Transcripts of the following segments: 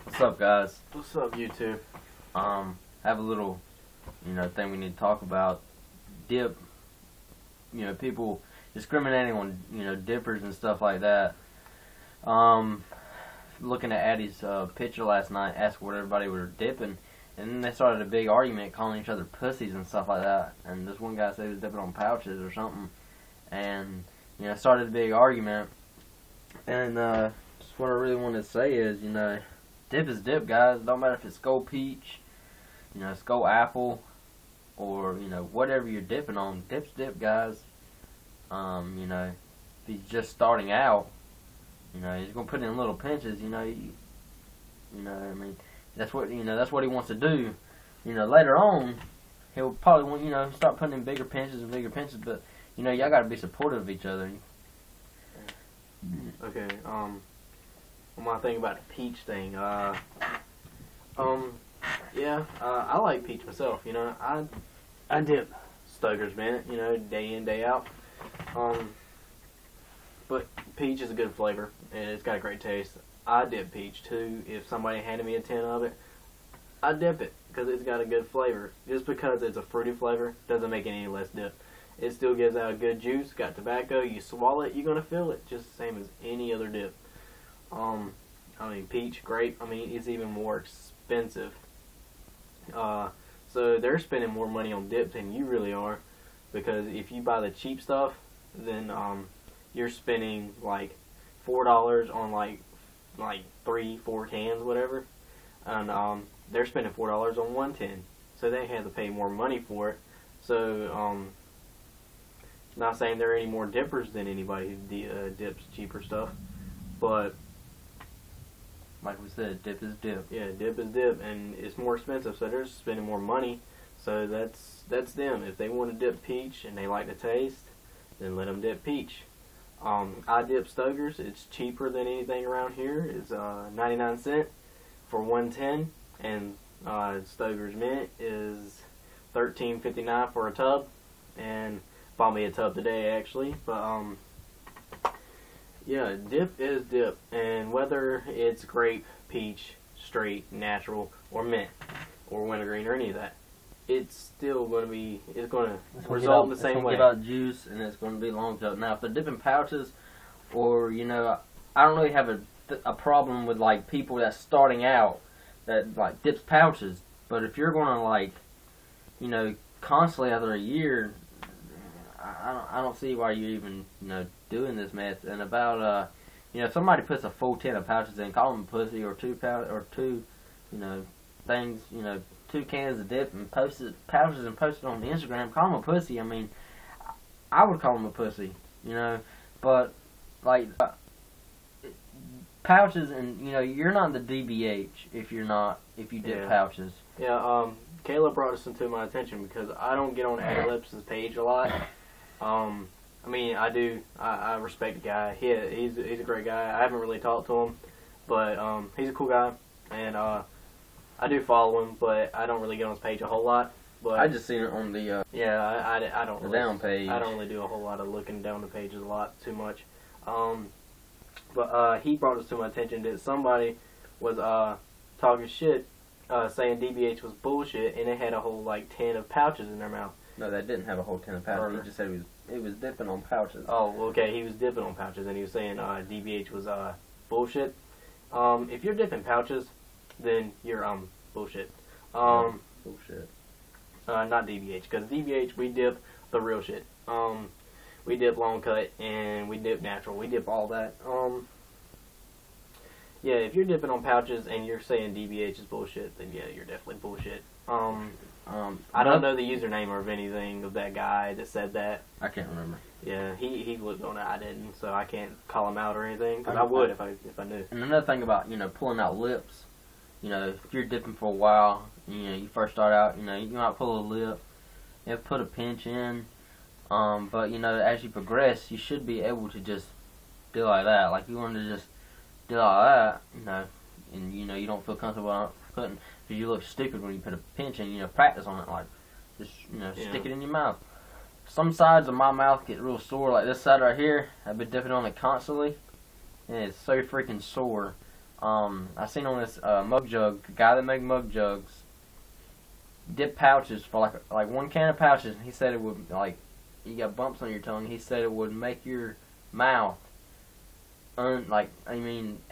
What's up, guys? What's up, YouTube? Have a little, thing we need to talk about. Dip. People discriminating on, dippers and stuff like that. Looking at Addie's picture last night, asked what everybody was dipping, and then they started a big argument, calling each other pussies and stuff like that. And this one guy said he was dipping on pouches or something, and started a big argument. And just what I really wanted to say is, dip is dip, guys. Don't matter if it's Skull Peach, Skull Apple, or whatever you're dipping on. Dip's dip, guys. If he's just starting out, he's gonna put in little pinches. That's what that's what he wants to do. Later on, he'll probably want start putting in bigger pinches and bigger pinches. But y'all gotta be supportive of each other. Okay. One thing about the peach thing. Yeah. I like peach myself. I dip Stoeger's Mint. Day in, day out. But peach is a good flavor and it's got a great taste. I dip peach too. If somebody handed me a tin of it, I dip it because it's got a good flavor. Just because it's a fruity flavor doesn't make it any less dip. It still gives out a good juice. Got tobacco. You swallow it, you're gonna feel it just the same as any other dip. Peach, grape. It's even more expensive. So they're spending more money on dip than you really are, because if you buy the cheap stuff, then you're spending like $4 on like 3-4 cans, whatever, and they're spending $4 on one tin, so they have to pay more money for it. So not saying there are any more dippers than anybody who dips cheaper stuff, but like we said, dip is dip. Yeah, dip is dip, and it's more expensive, so they're spending more money. So that's them. If they want to dip peach and they like the taste, then let them dip peach. I dip Stoeger's. It's cheaper than anything around here. It's 99 cents for 110, and Stoeger's Mint is $13.59 for a tub, and bought me a tub today actually. But yeah, dip is dip, and whether it's grape, peach, straight, natural, or mint, or wintergreen, or any of that, it's still going to be, it's going to result in the same way. It's going to give out juice, and it's going to be long tail. Now, if they're dipping pouches, or, I don't really have a problem with, like, people that's starting out that, like, dips pouches. But if you're going to, constantly after a year, I don't see why you're even, doing this mess. And about, if somebody puts a full tin of pouches in, call them a pussy, or two, things, 2 cans of dip and pouches and post it on the Instagram, call them a pussy. I would call them a pussy, but like pouches, and you're not the DBH if you dip pouches. Yeah, Caleb brought this to my attention because I don't get on Addie Lips' page a lot. I do. I respect the guy. He's a great guy. I haven't really talked to him, but he's a cool guy, and I do follow him, but I don't really get on his page a whole lot. But I just seen it on the I don't really, down page. I don't really do a whole lot of looking down the pages a lot too much. But he brought this to my attention that somebody was talking shit, saying DBH was bullshit, and it had a whole like 10 of pouches in their mouth. No, that didn't have a whole 10 of pouches. He just said it was dipping on pouches. Oh, okay. He was dipping on pouches, and he was saying DBH was bullshit. If you're dipping pouches, then you're bullshit. Bullshit. Not DBH, because DBH, we dip the real shit. We dip long cut, and we dip natural. We dip all that. Yeah, if you're dipping on pouches and you're saying DBH is bullshit, then yeah, you're definitely bullshit. I don't know the username of anything of that guy that said that. I can't remember. Yeah, he looked on it. I didn't, so I can't call him out or anything. Because I would if I knew. And another thing about pulling out lips, if you're dipping for a while, you first start out, you might pull a lip, put a pinch in, but as you progress, you should be able to just do like that. Like you want to just do like that, and you don't feel comfortable putting, because you look stupid when you put a pinch in. Practice on it, like just stick it in your mouth. Some sides of my mouth get real sore, like this side right here. I've been dipping on it constantly, and it's so freaking sore. I seen on this mug jug, the guy that make mug jugs, dip pouches for like 1 can of pouches. And he said it would, like, you got bumps on your tongue. He said it would make your mouth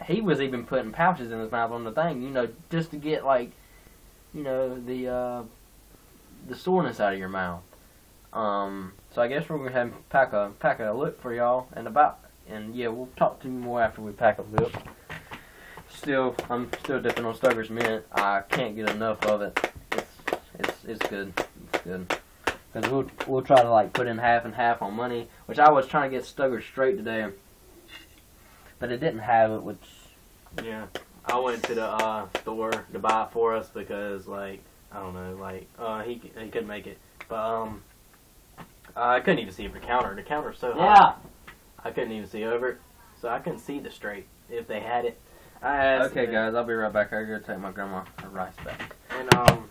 he was even putting pouches in his mouth on the thing, you know, just to get, like, you know, the soreness out of your mouth. So I guess we're gonna have pack a lip for y'all, and yeah, we'll talk to you more after we pack a lip. I'm still dipping on Stoker's Mint. I can't get enough of it. It's good. It's good. Cause we'll try to like put in half and half on money, which I was trying to get Stoker straight today, but it didn't have it. Which yeah, I went to the store to buy it for us because like I don't know, like he couldn't make it, but I couldn't even see over the counter. The counter's so high. yeah. I couldn't even see over it, so I couldn't see the straight if they had it. I asked Okay, guys, I'll be right back. I gotta take my grandma her rice back. And I'll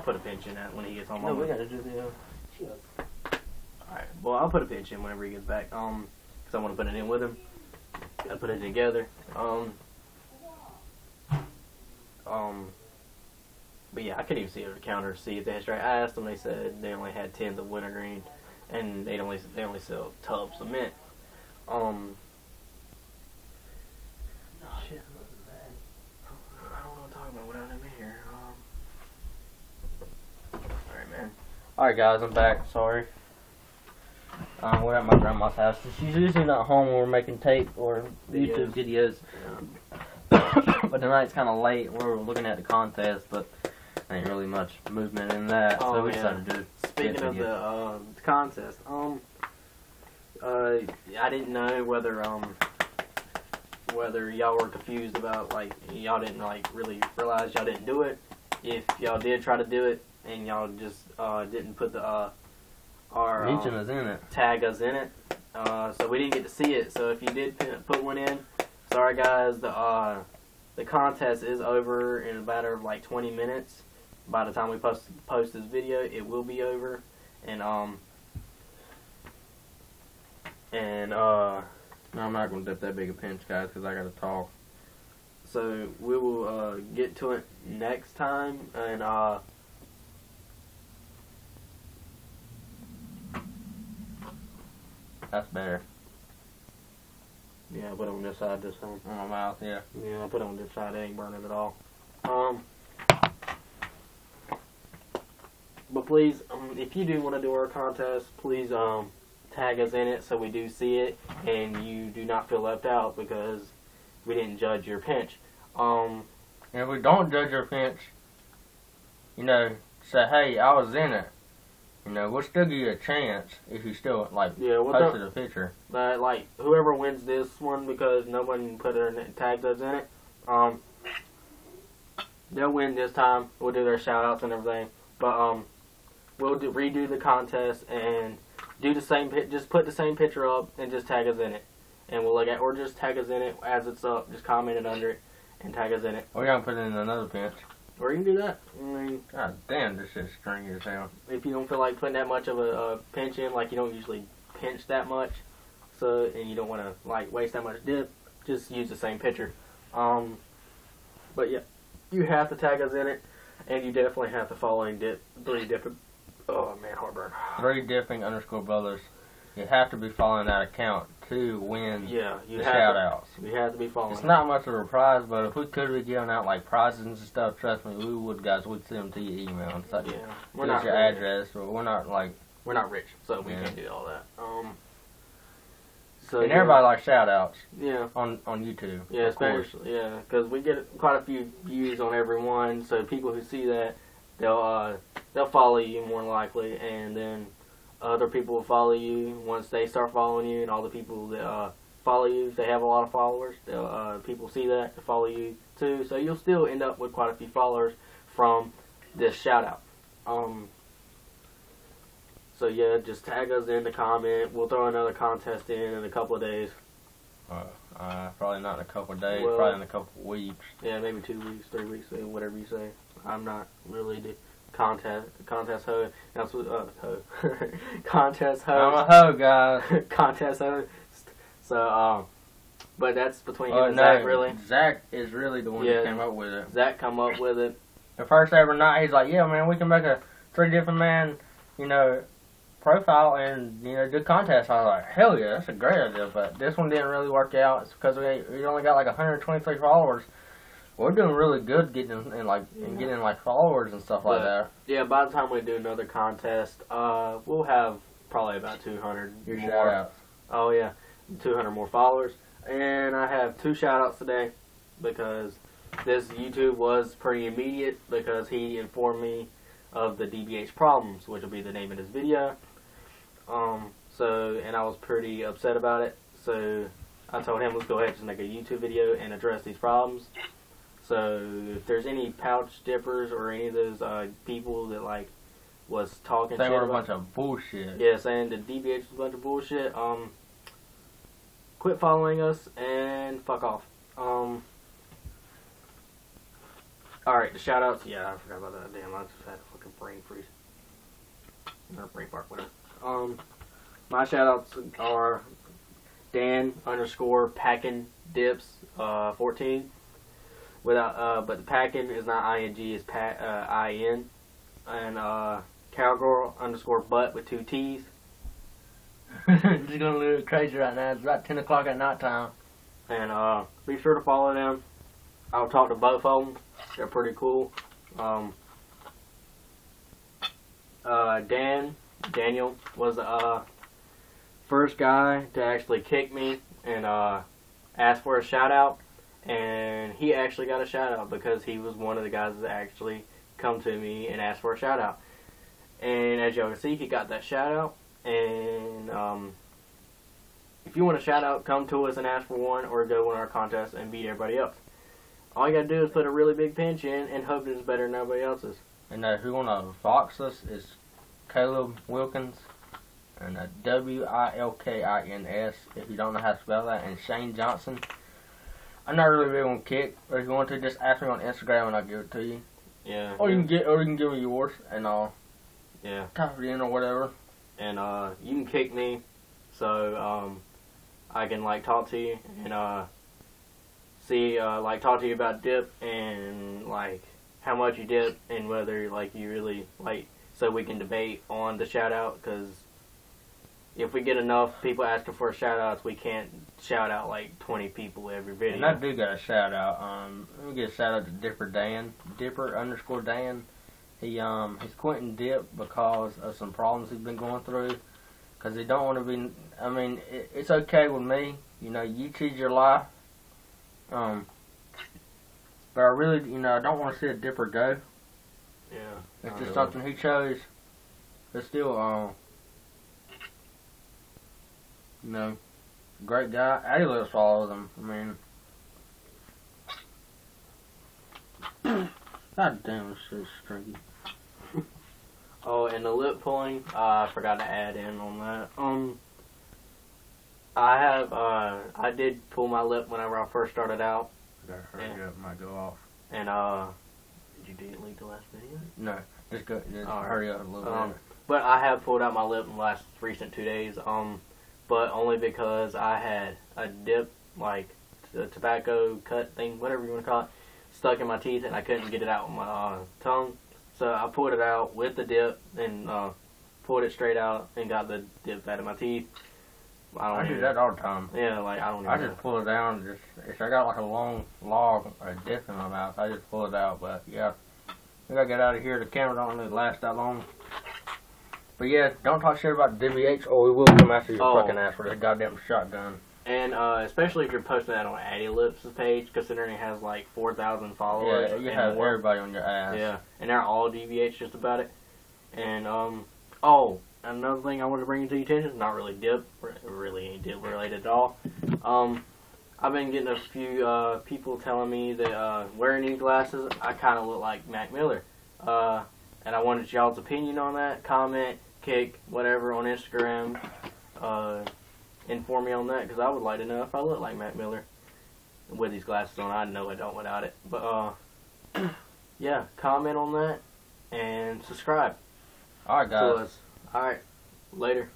put a pinch in that when he gets home. No, we gotta do the. Alright, well I'll put a pinch in whenever he gets back. Cause I want to put it in with him. Gotta put it together. But yeah, I couldn't even see over the counter to see if they had straight. I asked them. They said they only had 10s of wintergreen, and they only sell tubs of mint. Shit. I don't know what I'm talking about without him here. Alright, man. Alright, guys, I'm back. Sorry. We're at my grandma's house. She's usually not home when we're making tape or YouTube videos. But tonight's kind of late. We were looking at the contest, but ain't really much movement in that. So we decided to do. Speaking of the contest, I didn't know whether y'all were confused about, like, y'all didn't like really realize y'all didn't do it. If y'all did try to do it and y'all just didn't put the mention us in it, tag us in it, so we didn't get to see it. So if you did put one in, sorry guys, the contest is over in a matter of like 20 minutes. By the time we post this video, it will be over, and no, I'm not gonna dip that big a pinch, guys, because I gotta talk. So we will get to it next time, and that's better. Yeah, I put it on this side this time. On my mouth, yeah. Yeah, I put it on this side. It ain't burning at all. But please, if you do want to do our contest, please tag us in it so we do see it and you do not feel left out because we didn't judge your pinch. And if we don't judge your pinch, you know, say, hey, I was in it. You know, we'll still give you a chance if you still, like, posted a picture. But, like, whoever wins this one, because no one put their tags us in it, they'll win this time. We'll do their shout-outs and everything. But, we'll redo the contest and do the same, just put the same picture up and just tag us in it. And we'll look at, or just tag us in it as it's up, just comment it under it and tag us in it. Or you can put it in another pinch. Or you can do that. I mean, God damn, this shit's stringy as hell. If you don't feel like putting that much of a pinch in, like you don't usually pinch that much, so and you don't want to like waste that much dip, just use the same picture. But yeah, you have to tag us in it, and you definitely have to follow and dip 3 different. Oh man, heartburn. 3 dipping _ brothers. You have to be following that account to win the shout-outs. You have to be following. It's not much of a prize, but if we could be giving out like prizes and stuff, trust me, we would, guys. We'd send them to your email and stuff. Yeah, we're not your address, but we're not rich, so we can't do all that. So and everybody likes shout-outs. Yeah. On YouTube. Yeah, especially because we get quite a few views on every one, so people who see that they'll follow you more than likely, and then other people will follow you once they start following you, and all the people that follow you, if they have a lot of followers, people see that to follow you too. So you'll still end up with quite a few followers from this shout out. So yeah, just tag us in the comment. We'll throw another contest in a couple of days. Probably not in a couple of days. Probably in a couple of weeks. Yeah, maybe 2 weeks, 3 weeks, whatever you say. I'm not really the contest hoe. That's what contest hoe. I'm a hoe, guys. Contest hoe. So, but that's between him and Zach, really. Zach is really the one that came up with it. Zach come up with it. The first ever night, he's like, yeah, man, we can make a 3 different man, profile and, do contests. I was like, hell yeah, that's a great idea. But this one didn't really work out. It's because we only got like 123 followers. We're doing really good getting getting followers and stuff like that. Yeah, by the time we do another contest, we'll have probably about 200 Your more. shout-outs. Oh yeah, 200 more followers. And I have 2 shout-outs today because this YouTube was pretty immediate because he informed me of the DBH problems, which will be the name of this video. And I was pretty upset about it. So I told him, let's go ahead and just make a YouTube video and address these problems. So if there's any pouch dippers or any of those people that was talking they shit were a about, bunch of bullshit. yeah, saying the DBH was a bunch of bullshit, quit following us and fuck off. Alright, the shout outs. Yeah, I forgot about that. Damn, I just had a fucking brain freeze. Not brain fart, whatever. My shout outs are Dan _ Packin Dips 14. Without but the Packin is not ING, it's IN. And Cowgirl _ Butt with 2 T's. Just going a little crazy right now. It's about 10 o'clock at night time. And be sure to follow them. I'll talk to both of them. They're pretty cool. Daniel was the first guy to actually kick me and ask for a shout out. And he actually got a shout out because he was one of the guys that actually come to me and asked for a shout out. And as y'all can see, he got that shout out. And if you want a shout out, come to us and ask for one, or go win our contest and beat everybody else. All you gotta do is put a really big pinch in and hope it's better than everybody else's. And if you want to Vox us, it's Caleb Wilkins, and WILKINS, if you don't know how to spell that, and Shane Johnson. I'm not really big on Kick, but if you want to, just ask me on Instagram and I'll give it to you. Yeah. Or you can give me yours and I'll type it in or whatever. And you can kick me, so I can talk to you and see talk to you about dip and how much you dip and whether you really so we can debate on the shout out, because if we get enough people asking for shout outs, we can't shout out 20 people every video. And I do got a shout out. Let me get a shout out to Dipper Dan, Dipper _ Dan. He's quitting dip because of some problems he's been going through. Because he don't want to be. I mean, it's okay with me. You choose your life. But I really, I don't want to see a dipper go. Yeah. It's just something he chose. But still, great guy. Addy Lips follows him. I mean, god damn, this shit's stringy. Oh, and the lip pulling, I forgot to add in on that. I did pull my lip whenever I first started out. Gotta hurry up, might go off. And, did you delete the last video? No, just hurry up a little bit. But I have pulled out my lip in the last recent 2 days, but only because I had a dip, the tobacco cut thing, whatever you want to call it, stuck in my teeth, and I couldn't get it out with my tongue. So I pulled it out with the dip and pulled it straight out and got the dip out of my teeth. I do that all the time. Yeah, I don't even I just pull it down. If I got a long log or a dip in my mouth, I just pull it out. But yeah, we gotta get out of here. The camera don't really last that long. But yeah, don't talk shit about DBH or we will come after your fucking ass for this goddamn shotgun. And especially if you're posting that on Addy Lips' page, considering it has 4,000 followers. Yeah, you have everybody on your ass. Yeah, and they're all DBH just about it. And another thing I want to bring to your attention, not really dip, really ain't dip related at all. I've been getting a few people telling me that wearing these glasses, I kind of look like Mac Miller. And I wanted y'all's opinion on that. Comment, kick, whatever on Instagram. Inform me on that, because I would like to know if I look like Mac Miller with these glasses on. I know I don't without it. But yeah, comment on that and subscribe. Alright, guys. Alright, later.